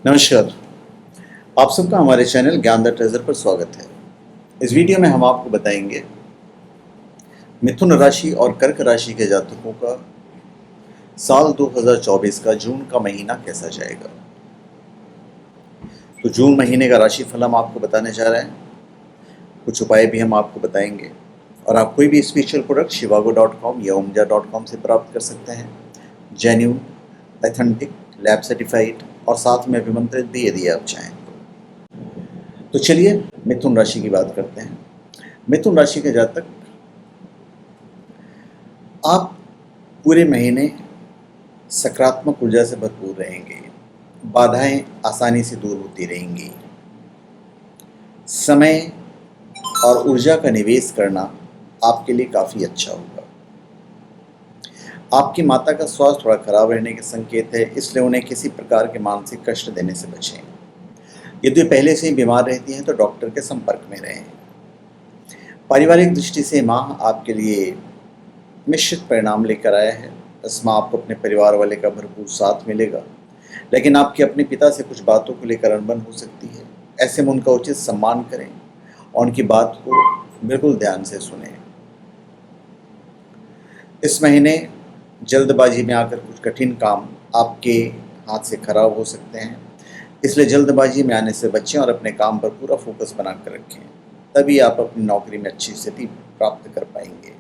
नमस्कार। आप सबका हमारे चैनल ज्ञान द ट्रेजर पर स्वागत है। इस वीडियो में हम आपको बताएंगे मिथुन राशि और कर्क राशि के जातकों का साल 2024 का जून का महीना कैसा जाएगा। तो जून महीने का राशिफल हम आपको बताने जा रहे हैं। कुछ उपाय भी हम आपको बताएंगे और आप कोई भी स्पिरिचुअल प्रोडक्ट shivago.com या omja.com से प्राप्त कर सकते हैं। जेन्युइन, ऑथेंटिक, लैब सर्टिफाइड और साथ में अभिमंत्रित भी यदि आप चाहें तो चलिए मिथुन राशि की बात करते हैं। मिथुन राशि के जातक, आप पूरे महीने सकारात्मक ऊर्जा से भरपूर रहेंगे। बाधाएं आसानी से दूर होती रहेंगी। समय और ऊर्जा का निवेश करना आपके लिए काफ़ी अच्छा होगा। आपकी माता का स्वास्थ्य थोड़ा खराब रहने के संकेत है, इसलिए उन्हें किसी प्रकार के मानसिक कष्ट देने से बचें। यदि पहले से ही बीमार रहती हैं तो डॉक्टर के संपर्क में रहें। पारिवारिक दृष्टि से माह आपके लिए मिश्रित परिणाम लेकर आया है। इस माह आपको अपने परिवार वाले का भरपूर साथ मिलेगा, लेकिन आपके अपने पिता से कुछ बातों को लेकर अनबन हो सकती है। ऐसे में उनका उचित सम्मान करें और उनकी बात को बिल्कुल ध्यान से सुनें। इस महीने जल्दबाजी में आकर कुछ कठिन काम आपके हाथ से खराब हो सकते हैं, इसलिए जल्दबाजी में आने से बचें और अपने काम पर पूरा फोकस बनाकर रखें। तभी आप अपनी नौकरी में अच्छी स्थिति प्राप्त कर पाएंगे।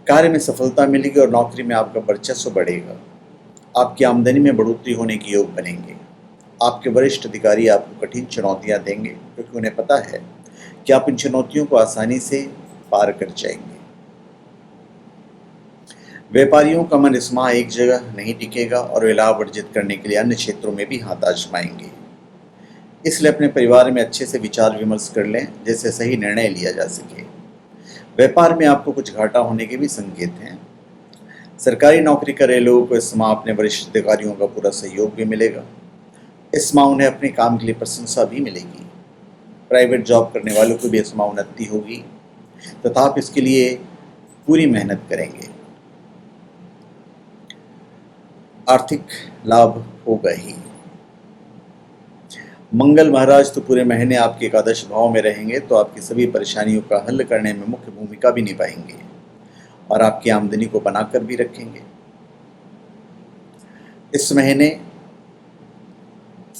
कार्य में सफलता मिलेगी और नौकरी में आपका वर्चस्व बढ़ेगा। आपकी आमदनी में बढ़ोतरी होने के योग बनेंगे। आपके वरिष्ठ अधिकारी आपको कठिन चुनौतियां देंगे, क्योंकि उन्हें पता है कि आप इन चुनौतियों को आसानी से पार कर जाएंगे। व्यापारियों का मन इस माह एक जगह नहीं टिकेगा और वे लाभ अर्जित करने के लिए अन्य क्षेत्रों में भी हाथ आजमाएंगे। इसलिए अपने परिवार में अच्छे से विचार विमर्श कर लें, जिससे सही निर्णय लिया जा सके। व्यापार में आपको कुछ घाटा होने के भी संकेत हैं। सरकारी नौकरी कर रहे लोगों को इस माह अपने वरिष्ठ अधिकारियों का पूरा सहयोग भी मिलेगा। इस माह उन्हें अपने काम के लिए प्रशंसा भी मिलेगी। प्राइवेट जॉब करने वालों को भी इस माह उन्नति होगी तथा आप इसके लिए पूरी मेहनत करेंगे। आर्थिक लाभ होगा ही। मंगल महाराज तो पूरे महीने आपके एकादश भाव में रहेंगे, तो आपकी सभी परेशानियों का हल करने में मुख्य भूमिका भी निभाएंगे और आपकी आमदनी को बनाकर भी रखेंगे। इस महीने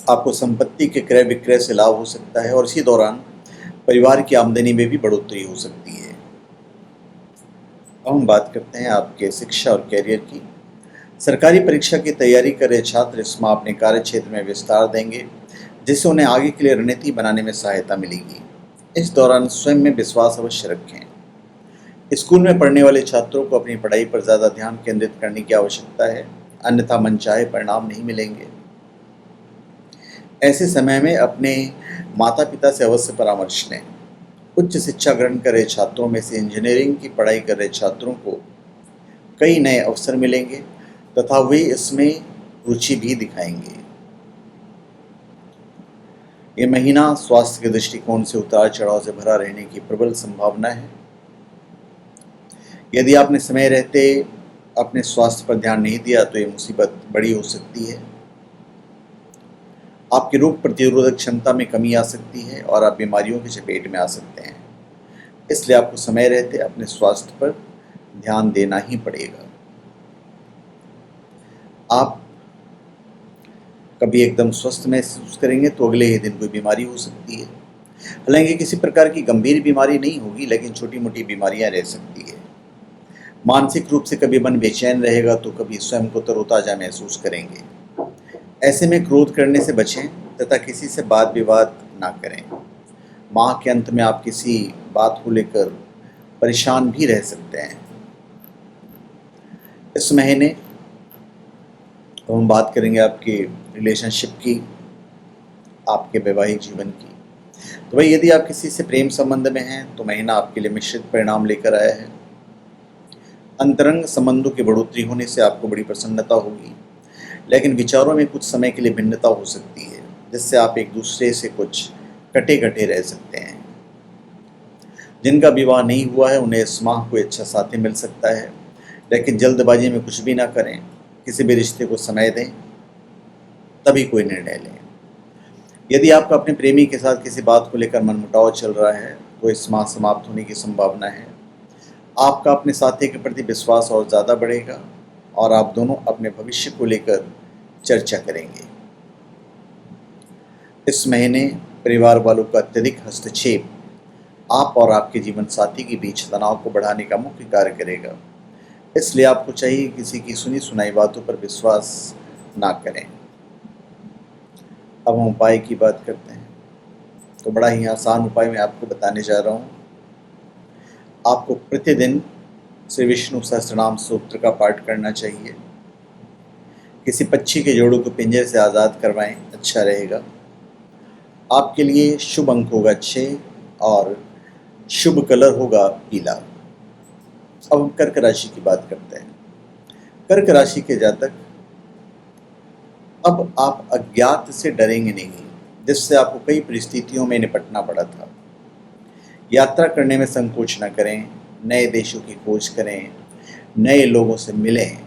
आपको संपत्ति के क्रय विक्रय से लाभ हो सकता है और इसी दौरान परिवार की आमदनी में भी बढ़ोतरी हो सकती है। अब हम बात करते हैं आपके शिक्षा और कैरियर की। सरकारी परीक्षा की तैयारी कर रहे छात्र इस माह अपने कार्य क्षेत्र में विस्तार देंगे, जिससे उन्हें आगे के लिए रणनीति बनाने में सहायता मिलेगी। इस दौरान स्वयं में विश्वास अवश्य रखें। स्कूल में पढ़ने वाले छात्रों को अपनी पढ़ाई पर ज़्यादा ध्यान केंद्रित करने की आवश्यकता है, अन्यथा मनचाहे परिणाम नहीं मिलेंगे। ऐसे समय में अपने माता पिता से अवश्य परामर्श लें। उच्च शिक्षा ग्रहण कर रहे छात्रों में से इंजीनियरिंग की पढ़ाई कर रहे छात्रों को कई नए अवसर मिलेंगे तथा वे इसमें रुचि भी दिखाएंगे। ये महीना स्वास्थ्य के दृष्टिकोण से उतार चढ़ाव से भरा रहने की प्रबल संभावना है। यदि आपने समय रहते अपने स्वास्थ्य पर ध्यान नहीं दिया तो ये मुसीबत बड़ी हो सकती है। आपकी रोग प्रतिरोधक क्षमता में कमी आ सकती है और आप बीमारियों की चपेट में आ सकते हैं। इसलिए आपको समय रहते अपने स्वास्थ्य पर ध्यान देना ही पड़ेगा। आप कभी एकदम स्वस्थ महसूस करेंगे तो अगले ही दिन कोई बीमारी हो सकती है। हालांकि किसी प्रकार की गंभीर बीमारी नहीं होगी, लेकिन छोटी मोटी बीमारियां रह सकती है। मानसिक रूप से कभी मन बेचैन रहेगा तो कभी स्वयं को तरोताजा महसूस करेंगे। ऐसे में क्रोध करने से बचें तथा किसी से वाद विवाद ना करें। माह के अंत में आप किसी बात को लेकर परेशान भी रह सकते हैं। इस महीने तो हम बात करेंगे आपके रिलेशनशिप की, आपके वैवाहिक जीवन की। तो भाई, यदि आप किसी से प्रेम संबंध में हैं तो महीना आपके लिए मिश्रित परिणाम लेकर आया है। अंतरंग संबंधों की बढ़ोतरी होने से आपको बड़ी प्रसन्नता होगी, लेकिन विचारों में कुछ समय के लिए भिन्नता हो सकती है, जिससे आप एक दूसरे से कुछ कटे कटे रह सकते हैं। जिनका विवाह नहीं हुआ है उन्हें इस माह कोई अच्छा साथी मिल सकता है, लेकिन जल्दबाजी में कुछ भी ना करें। किसी भी रिश्ते को समय दें तभी कोई निर्णय लें। यदि आपका अपने प्रेमी के साथ किसी बात को लेकर मनमुटाव चल रहा है तो इस माह समाप्त होने की संभावना है। आपका अपने साथी के प्रति विश्वास और ज़्यादा बढ़ेगा और आप दोनों अपने भविष्य को लेकर चर्चा करेंगे। इस महीने परिवार वालों का अत्यधिक हस्तक्षेप आप और आपके जीवन साथी के बीच तनाव को बढ़ाने का मुख्य कार्य करेगा। इसलिए आपको चाहिए किसी की सुनी सुनाई बातों पर विश्वास ना करें। अब हम उपाय की बात करते हैं। तो बड़ा ही आसान उपाय मैं आपको बताने जा रहा हूँ। आपको प्रतिदिन श्री विष्णु सहस्त्रनाम स्तोत्र का पाठ करना चाहिए। किसी पक्षी के जोड़ों को पिंजरे से आज़ाद करवाएं, अच्छा रहेगा। आपके लिए शुभ अंक होगा 6 और शुभ कलर होगा पीला। अब हम कर्क राशि की बात करते हैं। कर्क राशि के जातक, अब आप अज्ञात से डरेंगे नहीं, जिससे आपको कई परिस्थितियों में निपटना पड़ा था। यात्रा करने में संकोच न करें, नए देशों की खोज करें, नए लोगों से मिलें।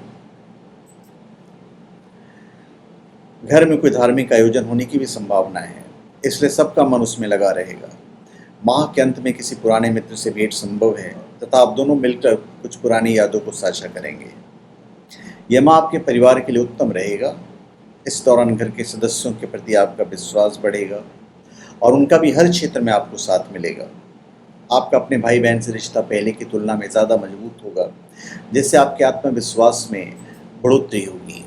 घर में कोई धार्मिक आयोजन होने की भी संभावना है, इसलिए सबका मन उसमें लगा रहेगा। माह के अंत में किसी पुराने मित्र से भेंट संभव है तथा आप दोनों मिलकर कुछ पुरानी यादों को साझा करेंगे। यह माह आपके परिवार के लिए उत्तम रहेगा। इस दौरान घर के सदस्यों के प्रति आपका विश्वास बढ़ेगा और उनका भी हर क्षेत्र में आपको साथ मिलेगा। आपका अपने भाई बहन से रिश्ता पहले की तुलना में ज़्यादा मजबूत होगा, जिससे आपके आत्मविश्वास में बढ़ोतरी होगी।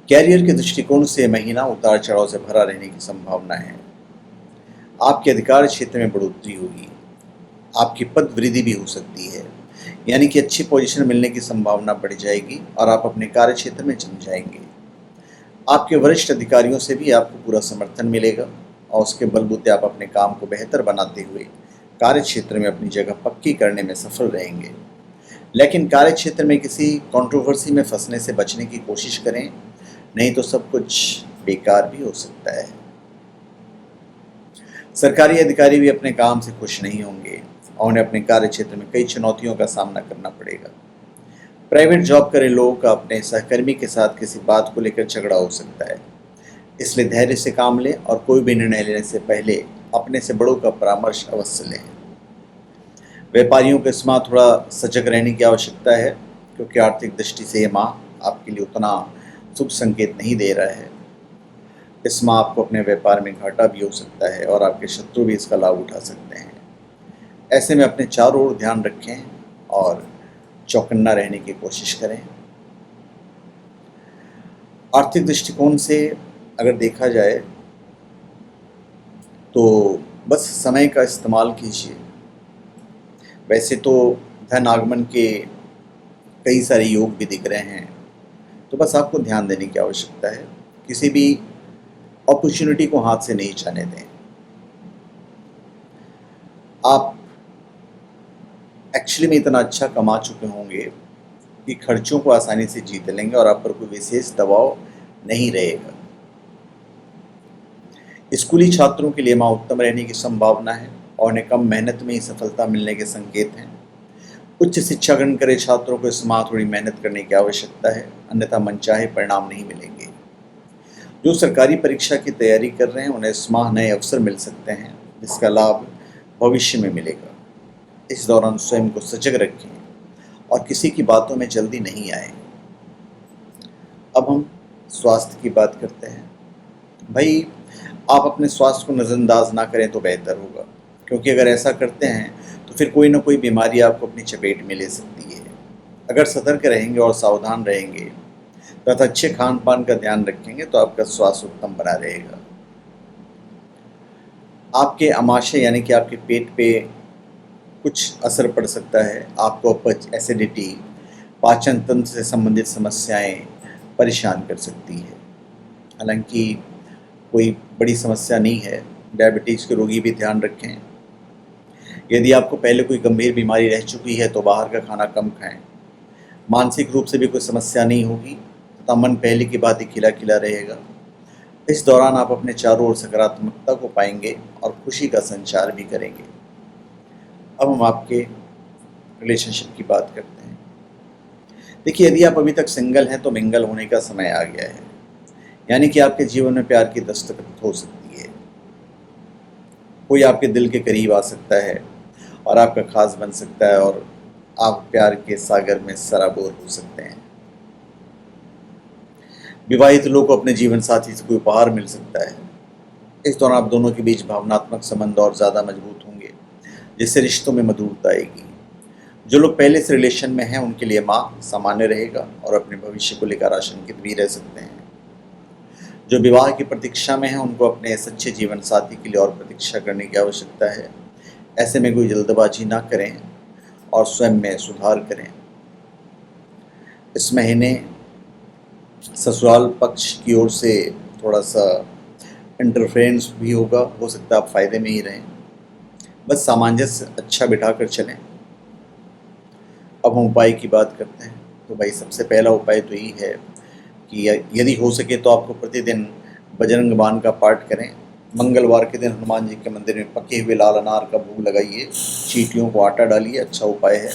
कैरियर के दृष्टिकोण से महीना उतार चढ़ाव से भरा रहने की संभावना है। आपके अधिकार क्षेत्र में बढ़ोतरी होगी। आपकी पद वृद्धि भी हो सकती है, यानी कि अच्छी पोजीशन मिलने की संभावना बढ़ जाएगी और आप अपने कार्य क्षेत्र में जम जाएंगे। आपके वरिष्ठ अधिकारियों से भी आपको पूरा समर्थन मिलेगा और उसके बलबूते आप अपने काम को बेहतर बनाते हुए कार्य क्षेत्र में अपनी जगह पक्की करने में सफल रहेंगे। लेकिन कार्य क्षेत्र में किसी कंट्रोवर्सी में फंसने से बचने की कोशिश करें, नहीं तो सब कुछ बेकार भी हो सकता है। सरकारी अधिकारी भी अपने काम से खुश नहीं होंगे और उन्हें अपने कार्य क्षेत्र में कई चुनौतियों का सामना करना पड़ेगा। प्राइवेट जॉब करे लोगों का अपने सहकर्मी के साथ किसी बात को लेकर झगड़ा हो सकता है, इसलिए धैर्य से काम लें और कोई भी निर्णय लेने से पहले अपने से बड़ों का परामर्श अवश्य लें। व्यापारियों को इस माह थोड़ा सजग रहने की आवश्यकता है, क्योंकि आर्थिक दृष्टि से यह माह आपके लिए उतना शुभ संकेत नहीं दे रहा है। इस माह आपको अपने व्यापार में घाटा भी हो सकता है और आपके शत्रु भी इसका लाभ उठा सकते हैं। ऐसे में अपने चारों ओर ध्यान रखें और चौकन्ना रहने की कोशिश करें। आर्थिक दृष्टिकोण से अगर देखा जाए तो बस समय का इस्तेमाल कीजिए। वैसे तो धन आगमन के कई सारे योग भी दिख रहे हैं, तो बस आपको ध्यान देने की आवश्यकता है। किसी भी अपॉर्चुनिटी को हाथ से नहीं जाने दें। आप एक्चुअली में इतना अच्छा कमा चुके होंगे कि खर्चों को आसानी से जीत लेंगे और आप पर कोई विशेष दबाव नहीं रहेगा। स्कूली छात्रों के लिए माह उत्तम रहने की संभावना है और उन्हें कम मेहनत में ही सफलता मिलने के संकेत हैं। उच्च शिक्षा ग्रहण करे छात्रों को इस माह थोड़ी मेहनत करने की आवश्यकता है, अन्यथा मनचाहे परिणाम नहीं मिलेंगे। जो सरकारी परीक्षा की तैयारी कर रहे हैं उन्हें इस माह नए अवसर मिल सकते हैं, जिसका लाभ भविष्य में मिलेगा। इस दौरान स्वयं को सजग रखें और किसी की बातों में जल्दी नहीं आए। अब हम स्वास्थ्य की बात करते हैं। भाई, आप अपने स्वास्थ्य को नज़रअंदाज ना करें तो बेहतर होगा, क्योंकि अगर ऐसा करते हैं तो फिर कोई ना कोई बीमारी आपको अपनी चपेट में ले सकती है। अगर सतर्क रहेंगे और सावधान रहेंगे तथा अच्छे खान पान का ध्यान रखेंगे तो आपका स्वास्थ्य उत्तम बना रहेगा। आपके आमाशय यानी कि आपके पेट पे कुछ असर पड़ सकता है। आपको अपच, एसिडिटी, पाचन तंत्र से संबंधित समस्याएं परेशान कर सकती है। हालांकि कोई बड़ी समस्या नहीं है। डायबिटीज़ के रोगी भी ध्यान रखें। यदि आपको पहले कोई गंभीर बीमारी रह चुकी है तो बाहर का खाना कम खाएं। मानसिक रूप से भी कोई समस्या नहीं होगी तथा मन पहले की बात ही खिला खिला रहेगा। इस दौरान आप अपने चारों ओर सकारात्मकता को पाएंगे और खुशी का संचार भी करेंगे। अब हम आपके रिलेशनशिप की बात करते हैं। देखिए, यदि आप अभी तक सिंगल हैं तो मिंगल होने का समय आ गया है, यानी कि आपके जीवन में प्यार की दस्तक हो सकती है। कोई आपके दिल के करीब आ सकता है और आपका खास बन सकता है और आप प्यार के सागर में सराबोर हो सकते हैं। विवाहित लोग को अपने जीवन साथी से कोई उपहार मिल सकता है। इस दौरान आप दोनों के बीच भावनात्मक संबंध और ज़्यादा मजबूत होंगे, जिससे रिश्तों में मधुरता आएगी। जो लोग पहले से रिलेशन में हैं उनके लिए माँ सामान्य रहेगा और अपने भविष्य को लेकर आशंकित भी रह सकते हैं। जो विवाह की प्रतीक्षा में हैं उनको अपने सच्चे जीवन साथी के लिए और प्रतीक्षा करने की आवश्यकता है। ऐसे में कोई जल्दबाजी ना करें और स्वयं में सुधार करें। इस महीने ससुराल पक्ष की ओर से थोड़ा सा इंटरफेरेंस भी होगा, हो सकता है आप फायदे में ही रहें। बस सामंजस्य अच्छा बिठाकर चलें। अब हम उपाय की बात करते हैं। तो भाई सबसे पहला उपाय तो यही है कि यदि हो सके तो आपको प्रतिदिन बजरंग बाण का पाठ करें। मंगलवार के दिन हनुमान जी के मंदिर में पके हुए लाल अनार का भोग लगाइए, चींटियों को आटा डालिए, अच्छा उपाय है।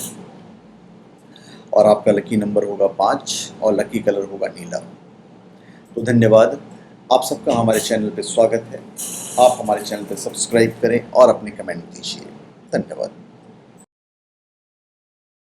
और आपका लकी नंबर होगा 5 और लकी कलर होगा नीला। तो धन्यवाद, आप सबका हमारे चैनल पर स्वागत है। आप हमारे चैनल पर सब्सक्राइब करें और अपने कमेंट दीजिए। धन्यवाद।